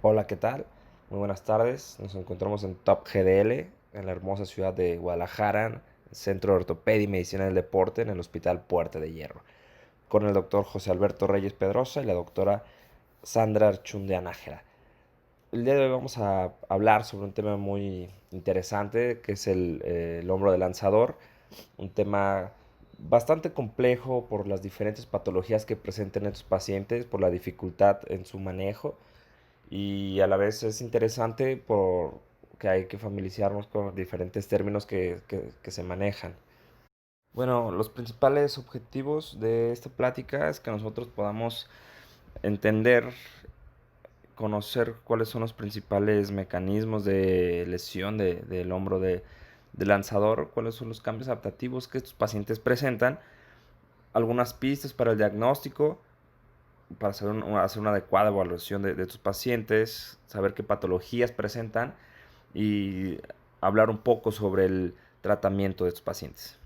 Hola, ¿qué tal? Muy buenas tardes. Nos encontramos en Top GDL, en la hermosa ciudad de Guadalajara, Centro de Ortopedia y Medicina del Deporte, en el Hospital Puerta de Hierro, con el doctor José Alberto Reyes Pedrosa y la doctora Sandra Archundia Nájera. El día de hoy vamos a hablar sobre un tema muy interesante, que es el hombro de lanzador, un tema bastante complejo por las diferentes patologías que presentan estos pacientes, por la dificultad en su manejo y a la vez es interesante porque hay que familiarizarnos con diferentes términos que se manejan. Bueno, los principales objetivos de esta plática es que nosotros podamos entender, conocer cuáles son los principales mecanismos de lesión del hombro de lanzador, cuáles son los cambios adaptativos que estos pacientes presentan, algunas pistas para el diagnóstico, para hacer una adecuada evaluación de tus pacientes, saber qué patologías presentan y hablar un poco sobre el tratamiento de estos pacientes.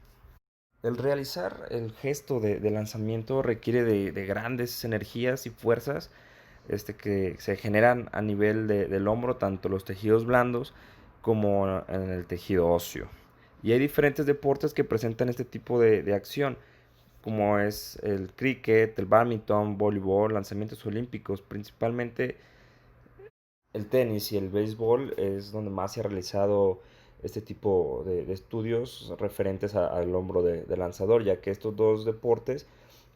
El realizar el gesto de lanzamiento requiere de grandes energías y fuerzas que se generan a nivel del hombro, tanto los tejidos blandos como en el tejido óseo. Y hay diferentes deportes que presentan este tipo de acción, como es el cricket, el badminton, voleibol, lanzamientos olímpicos. Principalmente el tenis y el béisbol es donde más se ha realizado este tipo de estudios referentes al hombro de lanzador, ya que estos dos deportes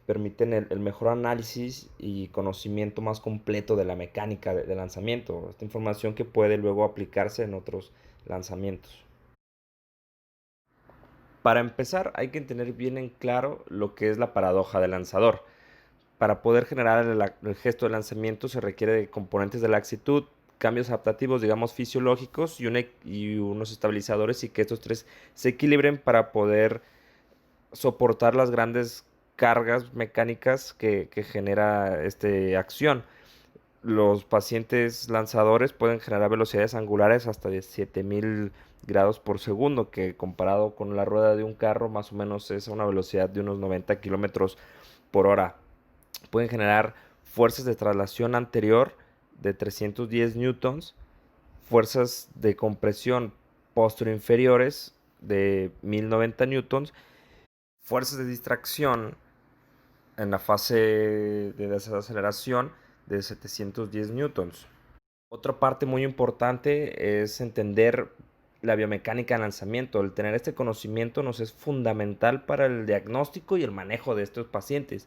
permiten el mejor análisis y conocimiento más completo de la mecánica de lanzamiento, esta información que puede luego aplicarse en otros lanzamientos. Para empezar, hay que tener bien en claro lo que es la paradoja del lanzador. Para poder generar el gesto de lanzamiento se requiere de componentes de laxitud, cambios adaptativos, digamos, fisiológicos y unos estabilizadores, y que estos tres se equilibren para poder soportar las grandes cargas mecánicas que genera esta acción. Los pacientes lanzadores pueden generar velocidades angulares hasta de 7000 grados por segundo, que comparado con la rueda de un carro más o menos es a una velocidad de unos 90 kilómetros por hora. Pueden generar fuerzas de traslación anterior de 310 newtons, fuerzas de compresión posterior-inferiores de 1090 newtons, fuerzas de distracción en la fase de desaceleración de 710 newtons. Otra parte muy importante es entender la biomecánica de lanzamiento. El tener este conocimiento nos es fundamental para el diagnóstico y el manejo de estos pacientes.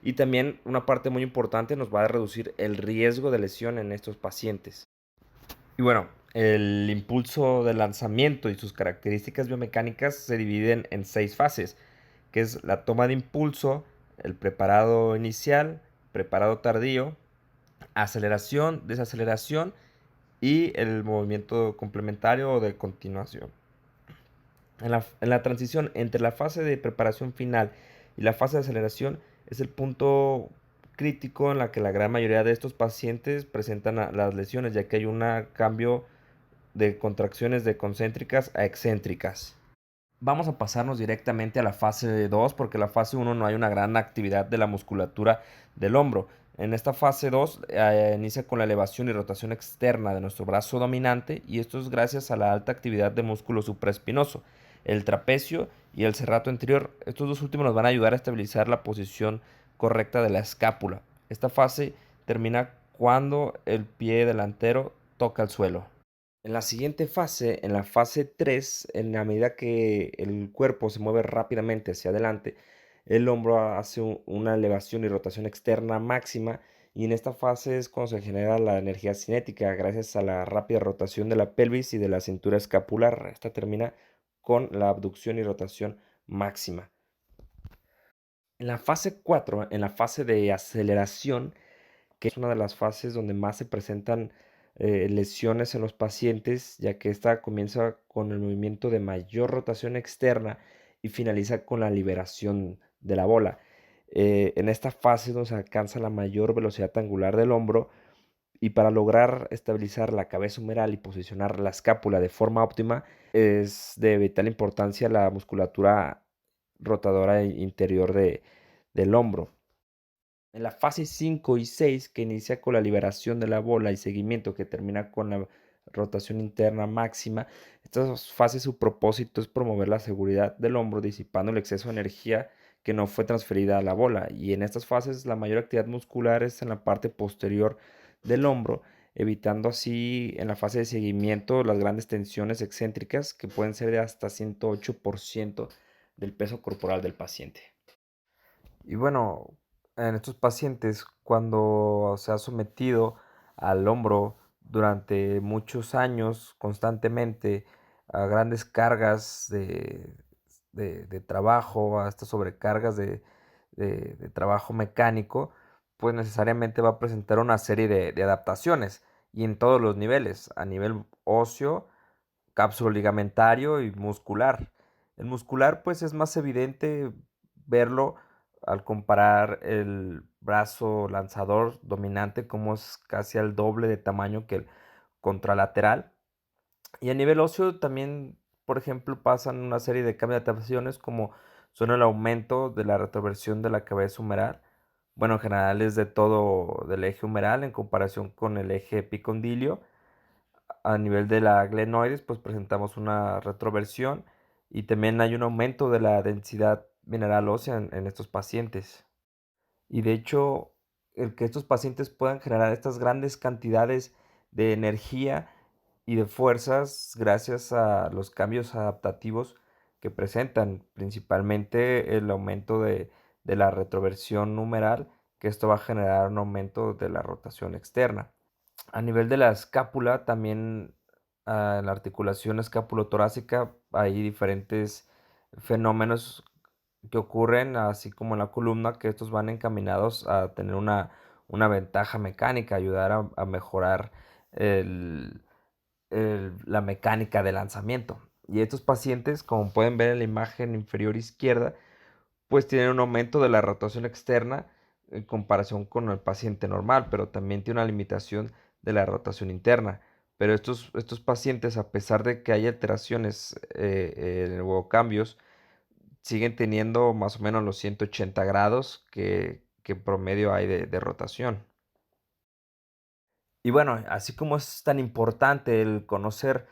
Y también una parte muy importante nos va a reducir el riesgo de lesión en estos pacientes. Y bueno, el impulso de lanzamiento y sus características biomecánicas se dividen en 6 fases, que es la toma de impulso, el preparado inicial, preparado tardío, aceleración, desaceleración y el movimiento complementario o de continuación. En la transición entre la fase de preparación final y la fase de aceleración es el punto crítico en la que la gran mayoría de estos pacientes presentan las lesiones, ya que hay un cambio de contracciones de concéntricas a excéntricas. Vamos a pasarnos directamente a la fase 2 porque la fase 1 no hay una gran actividad de la musculatura del hombro. En esta fase 2 inicia con la elevación y rotación externa de nuestro brazo dominante, y esto es gracias a la alta actividad de músculo supraespinoso, el trapecio y el serrato anterior. Estos dos últimos nos van a ayudar a estabilizar la posición correcta de la escápula. Esta fase termina cuando el pie delantero toca el suelo. En la siguiente fase, en la fase 3, en la medida que el cuerpo se mueve rápidamente hacia adelante, el hombro hace una elevación y rotación externa máxima, y en esta fase es cuando se genera la energía cinética gracias a la rápida rotación de la pelvis y de la cintura escapular. Esta termina con la abducción y rotación máxima. En la fase 4, en la fase de aceleración, que es una de las fases donde más se presentan lesiones en los pacientes, ya que esta comienza con el movimiento de mayor rotación externa y finaliza con la liberación de la bola. En esta fase es donde se alcanza la mayor velocidad angular del hombro, y para lograr estabilizar la cabeza humeral y posicionar la escápula de forma óptima es de vital importancia la musculatura rotadora interior del hombro. En la fase 5 y 6, que inicia con la liberación de la bola y seguimiento que termina con la rotación interna máxima, estas fases su propósito es promover la seguridad del hombro, disipando el exceso de energía que no fue transferida a la bola. Y en estas fases la mayor actividad muscular es en la parte posterior del hombro, evitando así en la fase de seguimiento las grandes tensiones excéntricas que pueden ser de hasta 108% del peso corporal del paciente. Y bueno, en estos pacientes, cuando se ha sometido al hombro durante muchos años, constantemente, a grandes cargas de trabajo, a estas sobrecargas de trabajo mecánico, pues necesariamente va a presentar una serie de adaptaciones y en todos los niveles, a nivel óseo, cápsulo ligamentario y muscular. El muscular, pues es más evidente verlo al comparar el brazo lanzador dominante, como es casi al doble de tamaño que el contralateral. Y a nivel óseo también, por ejemplo, pasan una serie de cambios de adaptaciones como son el aumento de la retroversión de la cabeza humeral. Bueno, en general es de todo del eje humeral en comparación con el eje epicondilio. A nivel de la glenoides, pues presentamos una retroversión y también hay un aumento de la densidad mineral ósea en estos pacientes. Y de hecho, el que estos pacientes puedan generar estas grandes cantidades de energía y de fuerzas gracias a los cambios adaptativos que presentan, principalmente el aumento de la retroversión numeral, que esto va a generar un aumento de la rotación externa. A nivel de la escápula, también en la articulación escapulotorácica hay diferentes fenómenos que ocurren, así como en la columna, que estos van encaminados a tener una ventaja mecánica, ayudar a mejorar el- la mecánica de lanzamiento. Y estos pacientes, como pueden ver en la imagen inferior izquierda, pues tienen un aumento de la rotación externa en comparación con el paciente normal, pero también tiene una limitación de la rotación interna. Pero estos pacientes, a pesar de que hay alteraciones o cambios, siguen teniendo más o menos los 180 grados que en promedio hay de rotación. Y bueno, así como es tan importante el conocer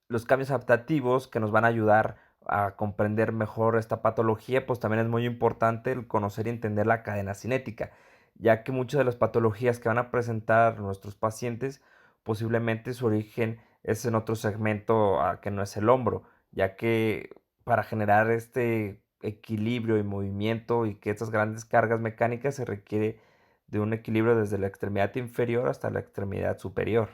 los cambios adaptativos que nos van a ayudar a comprender mejor esta patología, pues también es muy importante el conocer y entender la cadena cinética, ya que muchas de las patologías que van a presentar nuestros pacientes, posiblemente su origen es en otro segmento que no es el hombro, ya que para generar este equilibrio y movimiento y que estas grandes cargas mecánicas se requiere de un equilibrio desde la extremidad inferior hasta la extremidad superior.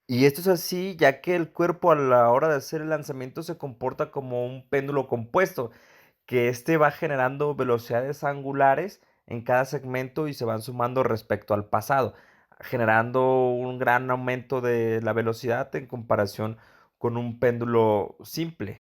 Y esto es así, ya que el cuerpo a la hora de hacer el lanzamiento se comporta como un péndulo compuesto, que este va generando velocidades angulares en cada segmento y se van sumando respecto al pasado, generando un gran aumento de la velocidad en comparación con un péndulo simple.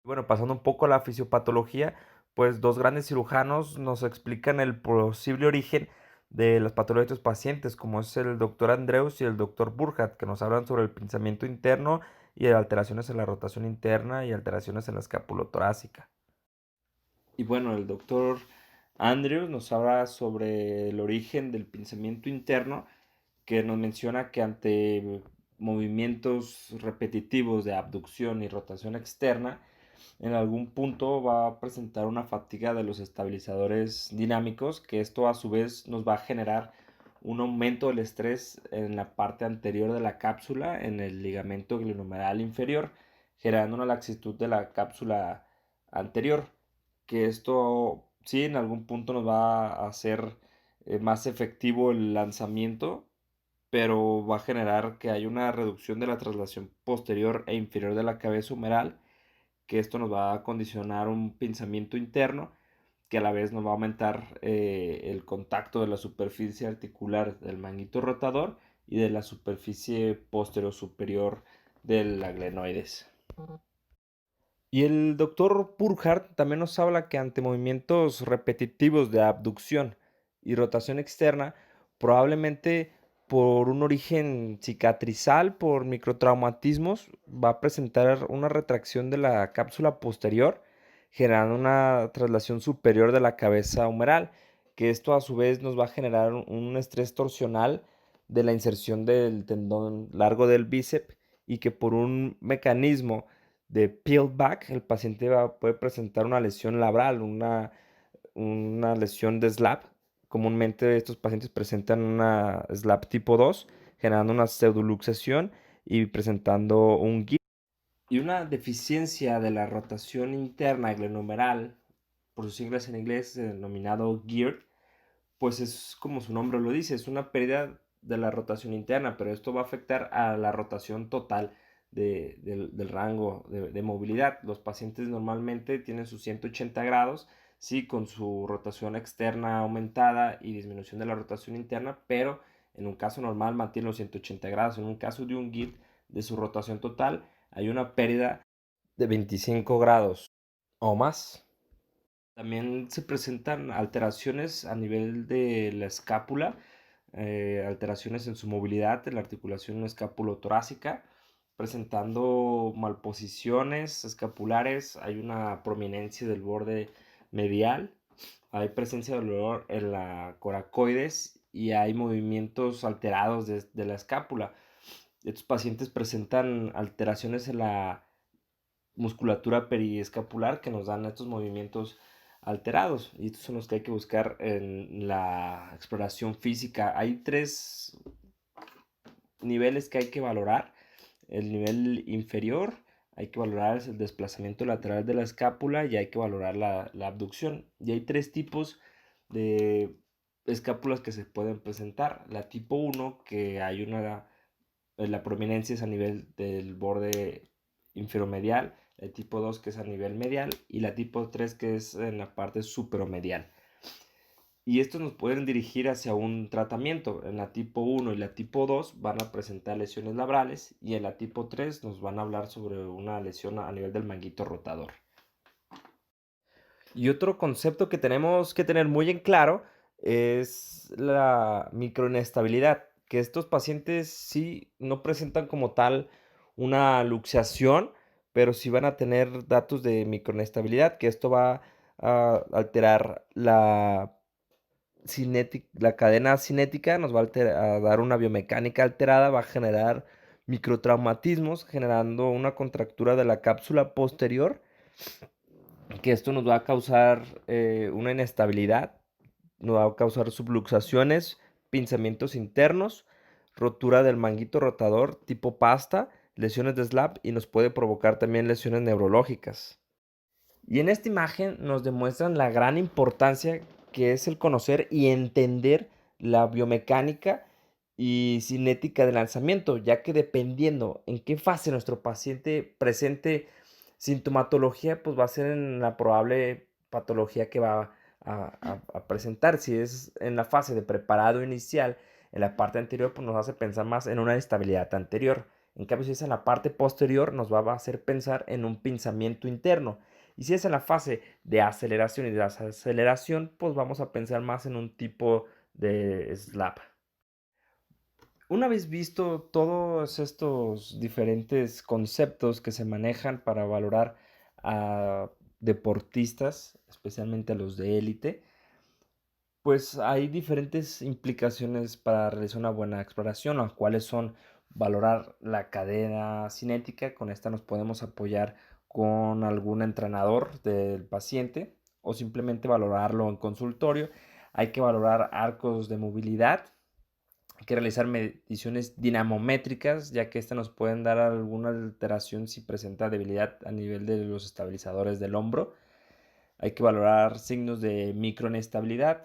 Bueno, pasando un poco a la fisiopatología, pues dos grandes cirujanos nos explican el posible origen de las patologías de estos pacientes, como es el doctor Andreus y el doctor Burkhardt, que nos hablan sobre el pensamiento interno y de alteraciones en la rotación interna y alteraciones en la escapulotorácica. Y bueno, el doctor Andrews nos habla sobre el origen del pensamiento interno, que nos menciona que ante movimientos repetitivos de abducción y rotación externa, en algún punto va a presentar una fatiga de los estabilizadores dinámicos, que esto a su vez nos va a generar un aumento del estrés en la parte anterior de la cápsula, en el ligamento glenohumeral inferior, generando una laxitud de la cápsula anterior, que esto sí en algún punto nos va a hacer más efectivo el lanzamiento, pero va a generar que haya una reducción de la traslación posterior e inferior de la cabeza humeral, que esto nos va a condicionar un pinzamiento interno que a la vez nos va a aumentar el contacto de la superficie articular del manguito rotador y de la superficie posterior superior de la glenoides. Y el doctor Burkhardt también nos habla que ante movimientos repetitivos de abducción y rotación externa, probablemente por un origen cicatrizal, por microtraumatismos, va a presentar una retracción de la cápsula posterior, generando una traslación superior de la cabeza humeral. que esto a su vez nos va a generar un estrés torsional de la inserción del tendón largo del bíceps y que por un mecanismo de peel back el paciente puede presentar una lesión labral, una lesión de SLAP. Comúnmente estos pacientes presentan una SLAP tipo 2, generando una pseudoluxación y presentando un GIR. Y una deficiencia de la rotación interna glenohumeral, por sus siglas en inglés denominado GIR, pues es como su nombre lo dice, es una pérdida de la rotación interna, pero esto va a afectar a la rotación total del rango de movilidad. Los pacientes normalmente tienen sus 180 grados, sí, con su rotación externa aumentada y disminución de la rotación interna, pero en un caso normal mantiene los 180 grados. En un caso de un GIT de su rotación total, hay una pérdida de 25 grados o más. También se presentan alteraciones a nivel de la escápula, alteraciones en su movilidad en la articulación escapulotorácica, presentando malposiciones escapulares, hay una prominencia del borde medial, hay presencia de dolor en la coracoides y hay movimientos alterados de la escápula. Estos pacientes presentan alteraciones en la musculatura periescapular que nos dan estos movimientos alterados, y estos son los que hay que buscar en la exploración física. Hay tres niveles que hay que valorar. El nivel inferior hay que valorar el desplazamiento lateral de la escápula y hay que valorar la abducción. Y hay tres tipos de escápulas que se pueden presentar. La tipo 1, que hay la prominencia es a nivel del borde inferomedial, el tipo 2 que es a nivel medial y la tipo 3 que es en la parte superomedial. Y estos nos pueden dirigir hacia un tratamiento. En la tipo 1 y la tipo 2 van a presentar lesiones labrales y en la tipo 3 nos van a hablar sobre una lesión a nivel del manguito rotador. Y otro concepto que tenemos que tener muy en claro es la microinestabilidad, que estos pacientes sí no presentan como tal una luxación, pero sí van a tener datos de microinestabilidad, que esto va a alterar la cadena cinética, nos va a dar una biomecánica alterada, va a generar microtraumatismos, generando una contractura de la cápsula posterior, que esto nos va a causar una inestabilidad, nos va a causar subluxaciones, pinzamientos internos, rotura del manguito rotador tipo pasta, lesiones de SLAP y nos puede provocar también lesiones neurológicas. Y en esta imagen nos demuestran la gran importancia que es el conocer y entender la biomecánica y cinética del lanzamiento, ya que dependiendo en qué fase nuestro paciente presente sintomatología, pues va a ser en la probable patología que va a presentar. Si es en la fase de preparado inicial, en la parte anterior, pues nos hace pensar más en una estabilidad anterior. En cambio, si es en la parte posterior, nos va a hacer pensar en un pinzamiento interno. Y si es en la fase de aceleración y desaceleración, pues vamos a pensar más en un tipo de slap. Una vez visto todos estos diferentes conceptos que se manejan para valorar a deportistas, especialmente a los de élite, pues hay diferentes implicaciones para realizar una buena exploración, las cuales son valorar la cadena cinética. Con esta nos podemos apoyar con algún entrenador del paciente o simplemente valorarlo en consultorio. Hay que valorar arcos de movilidad. Hay que realizar mediciones dinamométricas, ya que estas nos pueden dar alguna alteración si presenta debilidad a nivel de los estabilizadores del hombro. Hay que valorar signos de microinestabilidad,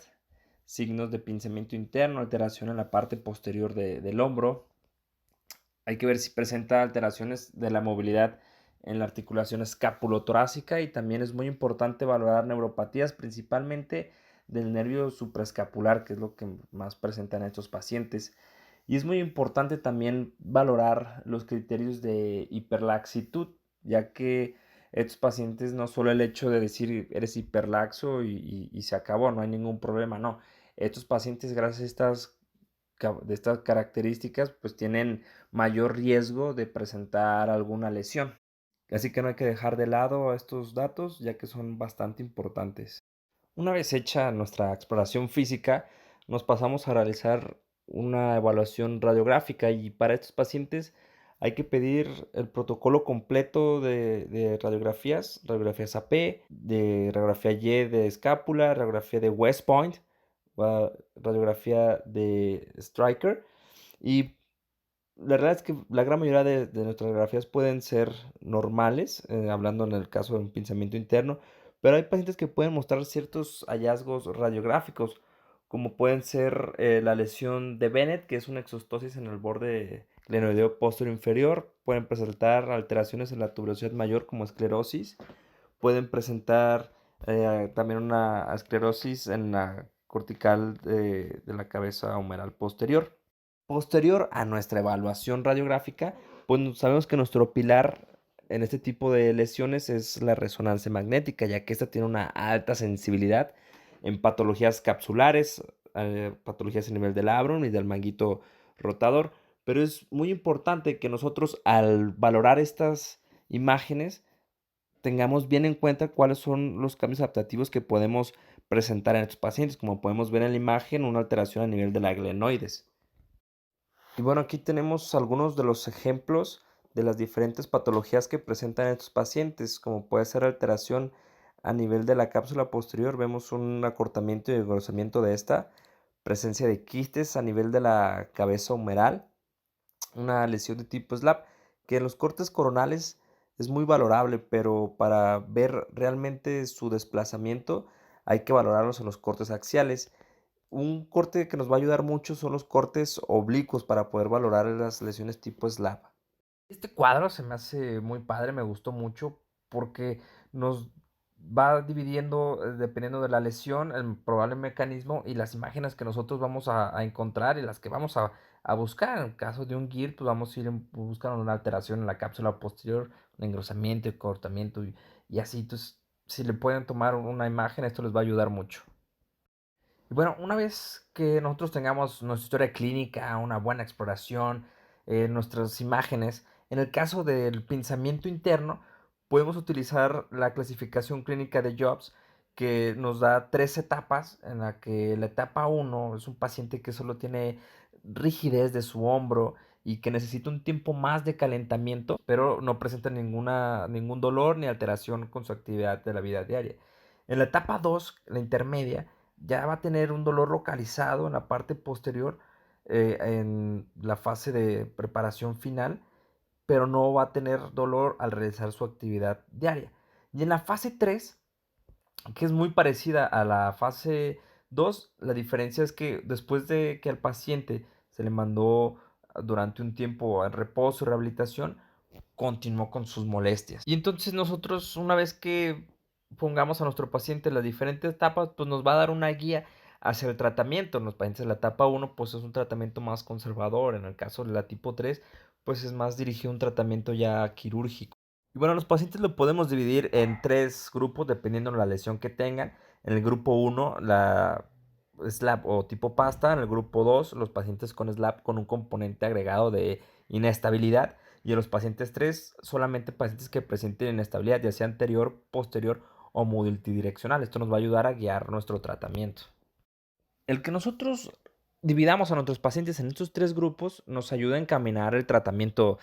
signos de pinzamiento interno, alteración en la parte posterior del hombro. Hay que ver si presenta alteraciones de la movilidad en la articulación escapulotorácica y también es muy importante valorar neuropatías, principalmente del nervio supraescapular, que es lo que más presentan estos pacientes. Y es muy importante también valorar los criterios de hiperlaxitud, ya que estos pacientes no solo el hecho de decir eres hiperlaxo y se acabó, no hay ningún problema, no. Estos pacientes, gracias a estas características, pues tienen mayor riesgo de presentar alguna lesión. Así que no hay que dejar de lado estos datos, ya que son bastante importantes. Una vez hecha nuestra exploración física, nos pasamos a realizar una evaluación radiográfica y para estos pacientes hay que pedir el protocolo completo de radiografías, radiografías AP, de radiografía Y de escápula, radiografía de West Point, radiografía de Stryker y la verdad es que la gran mayoría de nuestras radiografías pueden ser normales, hablando en el caso de un pinzamiento interno, pero hay pacientes que pueden mostrar ciertos hallazgos radiográficos, como pueden ser la lesión de Bennett, que es una exostosis en el borde glenoideo posterior inferior, pueden presentar alteraciones en la tuberosidad mayor como esclerosis, pueden presentar también una esclerosis en la cortical de la cabeza humeral posterior. Posterior a nuestra evaluación radiográfica, pues sabemos que nuestro pilar en este tipo de lesiones es la resonancia magnética, ya que esta tiene una alta sensibilidad en patologías capsulares, patologías a nivel del labrum y del manguito rotador. Pero es muy importante que nosotros al valorar estas imágenes tengamos bien en cuenta cuáles son los cambios adaptativos que podemos presentar en estos pacientes. Como podemos ver en la imagen, una alteración a nivel de la glenoides. Y bueno, aquí tenemos algunos de los ejemplos de las diferentes patologías que presentan estos pacientes, como puede ser alteración a nivel de la cápsula posterior, vemos un acortamiento y engrosamiento de esta, presencia de quistes a nivel de la cabeza humeral, una lesión de tipo SLAP, que en los cortes coronales es muy valorable, pero para ver realmente su desplazamiento hay que valorarlos en los cortes axiales. Un corte que nos va a ayudar mucho son los cortes oblicuos para poder valorar las lesiones tipo SLAP. Este cuadro se me hace muy padre, me gustó mucho porque nos va dividiendo, dependiendo de la lesión, el probable mecanismo y las imágenes que nosotros vamos a encontrar y las que vamos a buscar. En el caso de un GIR, pues vamos a ir buscando una alteración en la cápsula posterior, un engrosamiento y cortamiento y así. Entonces, si le pueden tomar una imagen, esto les va a ayudar mucho. Y bueno, una vez que nosotros tengamos nuestra historia clínica, una buena exploración, nuestras imágenes, en el caso del pensamiento interno, podemos utilizar la clasificación clínica de Jobs, que nos da tres etapas, en la que la etapa uno es un paciente que solo tiene rigidez de su hombro y que necesita un tiempo más de calentamiento, pero no presenta ningún dolor ni alteración con su actividad de la vida diaria. En la etapa 2, la intermedia, ya va a tener un dolor localizado en la parte posterior, en la fase de preparación final, pero no va a tener dolor al realizar su actividad diaria. Y en la fase 3, que es muy parecida a la fase 2, la diferencia es que después de que al paciente se le mandó durante un tiempo en reposo y rehabilitación, continuó con sus molestias. Y entonces nosotros, una vez que pongamos a nuestro paciente en las diferentes etapas, pues nos va a dar una guía hacia el tratamiento. En los pacientes de la etapa uno pues es un tratamiento más conservador. En el caso de la tipo 3 pues es más dirigido a un tratamiento ya quirúrgico. Y bueno, los pacientes lo podemos dividir en tres grupos dependiendo de la lesión que tengan. En el grupo uno la SLAP o tipo pasta. En el grupo 2 los pacientes con SLAP con un componente agregado de inestabilidad. Y en los pacientes 3 solamente pacientes que presenten inestabilidad, ya sea anterior, posterior o multidireccional. Esto nos va a ayudar a guiar nuestro tratamiento. El que nosotros dividamos a nuestros pacientes en estos tres grupos nos ayuda a encaminar el tratamiento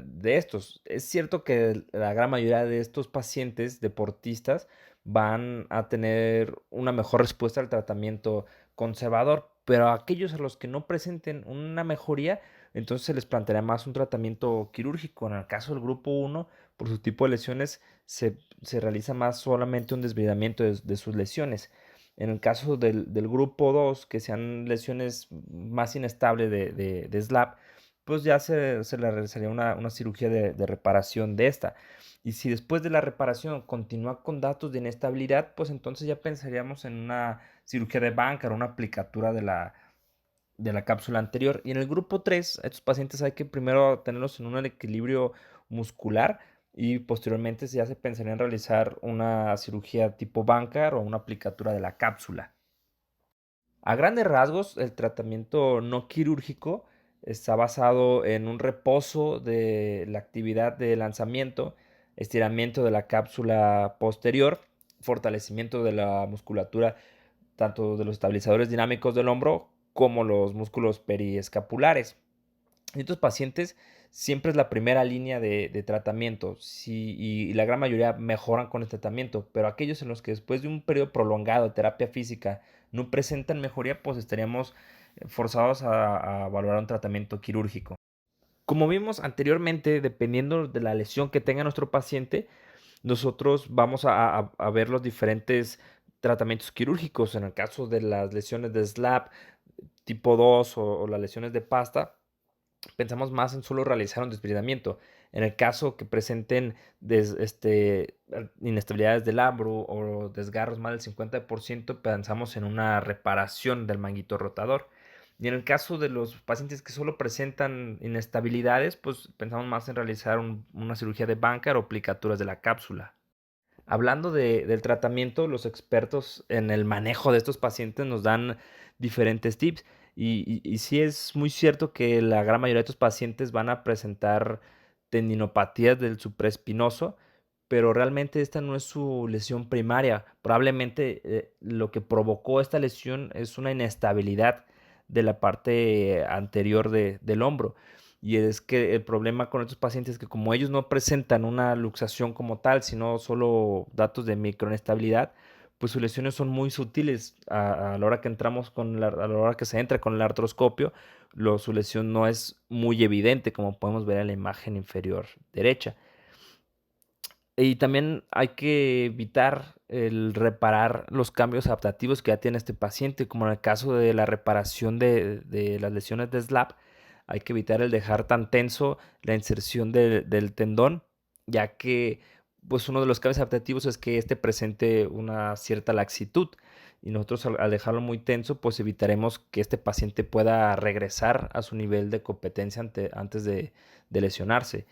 de estos. Es cierto que la gran mayoría de estos pacientes deportistas van a tener una mejor respuesta al tratamiento conservador, pero a aquellos a los que no presenten una mejoría, entonces se les planteará más un tratamiento quirúrgico. En el caso del grupo uno, por su tipo de lesiones, se realiza más solamente un desbridamiento de sus lesiones. En el caso del grupo 2 que sean lesiones más inestables de SLAP, pues ya se le realizaría una cirugía de reparación de esta. Y si después de la reparación continúa con datos de inestabilidad, pues entonces ya pensaríamos en una cirugía de Bankart o una aplicatura de la cápsula anterior. Y en el grupo 3 estos pacientes hay que primero tenerlos en un equilibrio muscular y posteriormente ya se pensaría en realizar una cirugía tipo Bankart o una aplicatura de la cápsula. A grandes rasgos, el tratamiento no quirúrgico está basado en un reposo de la actividad de lanzamiento, estiramiento de la cápsula posterior, fortalecimiento de la musculatura, tanto de los estabilizadores dinámicos del hombro como los músculos periescapulares. En estos pacientes siempre es la primera línea de tratamiento, sí, y la gran mayoría mejoran con el tratamiento, pero aquellos en los que después de un periodo prolongado de terapia física no presentan mejoría, pues estaríamos forzados a valorar un tratamiento quirúrgico. Como vimos anteriormente, dependiendo de la lesión que tenga nuestro paciente, nosotros vamos a ver los diferentes tratamientos quirúrgicos. En el caso de las lesiones de SLAP tipo 2 o las lesiones de pasta, pensamos más en solo realizar un desbridamiento. En el caso que presenten inestabilidades del labro o desgarros más del 50%, pensamos en una reparación del manguito rotador. Y en el caso de los pacientes que solo presentan inestabilidades, pues pensamos más en realizar una cirugía de Bankart o aplicaturas de la cápsula. Hablando del tratamiento, los expertos en el manejo de estos pacientes nos dan diferentes tips. Y sí es muy cierto que la gran mayoría de estos pacientes van a presentar tendinopatías del supraespinoso, pero realmente esta no es su lesión primaria. Probablemente lo que provocó esta lesión es una inestabilidad de la parte anterior del hombro. Y es que el problema con estos pacientes es que como ellos no presentan una luxación como tal, sino solo datos de microinestabilidad, pues sus lesiones son muy sutiles. A la hora que entramos a la hora que se entra con el artroscopio, su lesión no es muy evidente, como podemos ver en la imagen inferior derecha. Y también hay que evitar el reparar los cambios adaptativos que ya tiene este paciente, como en el caso de la reparación de las lesiones de SLAP. Hay que evitar el dejar tan tenso la inserción del tendón, ya que pues uno de los cambios adaptativos es que este presente una cierta laxitud. Y nosotros al dejarlo muy tenso, pues evitaremos que este paciente pueda regresar a su nivel de competencia antes de lesionarse.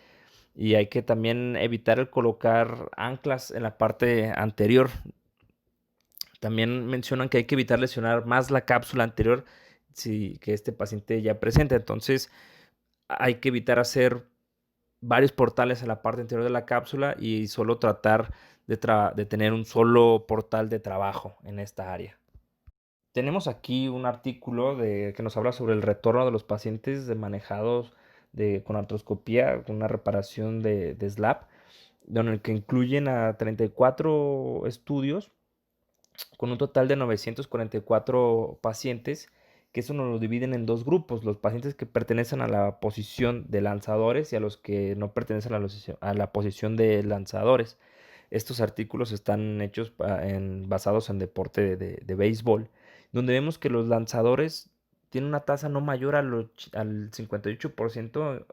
Y hay que también evitar el colocar anclas en la parte anterior. También mencionan que hay que evitar lesionar más la cápsula anterior si que este paciente ya presenta. Entonces hay que evitar hacer varios portales en la parte anterior de la cápsula y solo tratar de tener un solo portal de trabajo en esta área. Tenemos aquí un artículo que nos habla sobre el retorno de los pacientes manejados con artroscopía, con una reparación de SLAP, en el que incluyen a 34 estudios con un total de 944 pacientes, que eso nos lo dividen en dos grupos: los pacientes que pertenecen a la posición de lanzadores y a los que no pertenecen a la posición de lanzadores. Estos artículos están hechos basados en deporte de béisbol, donde vemos que los lanzadores tienen una tasa no mayor al 58%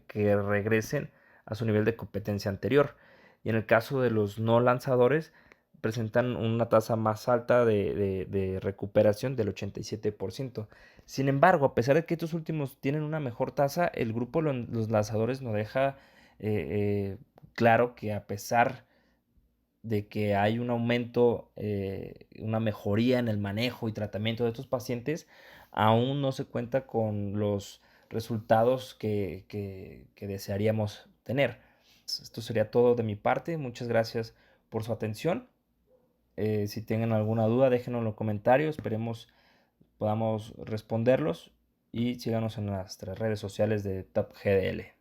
que regresen a su nivel de competencia anterior. Y en el caso de los no lanzadores, presentan una tasa más alta de recuperación del 87%. Sin embargo, a pesar de que estos últimos tienen una mejor tasa, el grupo de los lanzadores nos deja claro que a pesar de que hay un aumento, una mejoría en el manejo y tratamiento de estos pacientes, aún no se cuenta con los resultados que desearíamos tener. Esto sería todo de mi parte. Muchas gracias por su atención. Si tienen alguna duda, déjenos en los comentarios. Esperemos podamos responderlos y síganos en nuestras redes sociales de Top GDL.